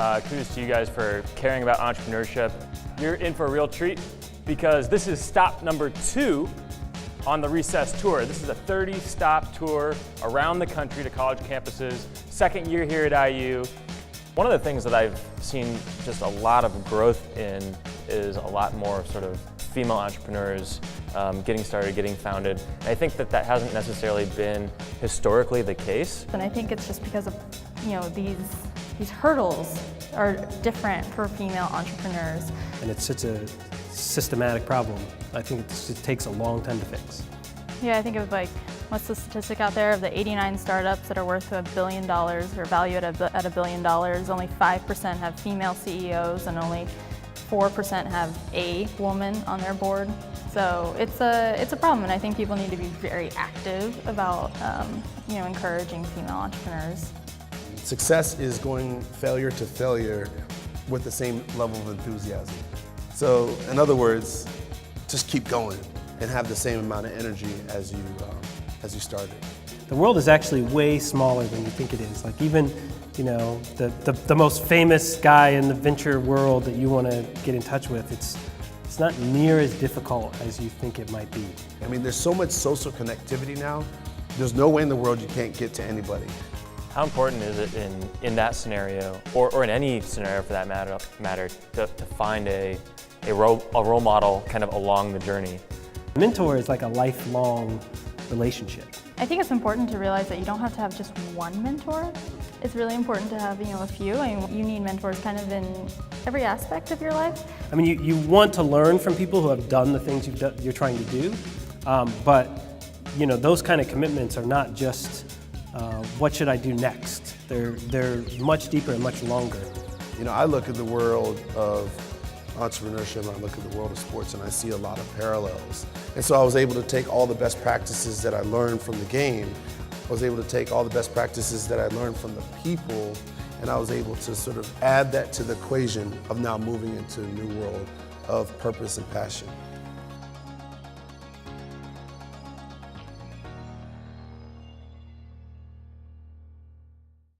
Kudos to you guys for caring about entrepreneurship. You're in for a real treat because this is stop number 2 on the Recess Tour. This is a 30-stop tour around the country to college campuses, second year here at IU. One of the things that I've seen just a lot of growth in is a lot more sort of female entrepreneurs getting started, getting founded. And I think that that hasn't necessarily been historically the case. And I think it's just because of, these hurdles are different for female entrepreneurs. And it's such a systematic problem. I think it takes a long time to fix. Yeah, I think of what's the statistic out there of the 89 startups that are worth $1 billion or valued at $1 billion, only 5% have female CEOs and only 4% have a woman on their board. So it's a problem, and I think people need to be very active about encouraging female entrepreneurs. Success is going failure to failure with the same level of enthusiasm. So in other words, just keep going and have the same amount of energy as you started. The world is actually way smaller than you think it is. Like even, the most famous guy in the venture world that you want to get in touch with, it's not near as difficult as you think it might be. I mean, there's so much social connectivity now. There's no way in the world you can't get to anybody. How important is it in that scenario, or in any scenario for that matter, to find a role model kind of along the journey? A mentor is like a lifelong relationship. I think it's important to realize that you don't have to have just one mentor. It's really important to have a few. I mean, you need mentors kind of in every aspect of your life. I mean, you want to learn from people who have done the things you're trying to do, but those kind of commitments are not just what should I do next. They're much deeper and much longer. I look at the world of entrepreneurship, and I look at the world of sports, and I see a lot of parallels. And so I was able to take all the best practices that I learned from the game. I was able to take all the best practices that I learned from the people, and I was able to sort of add that to the equation of now moving into a new world of purpose and passion.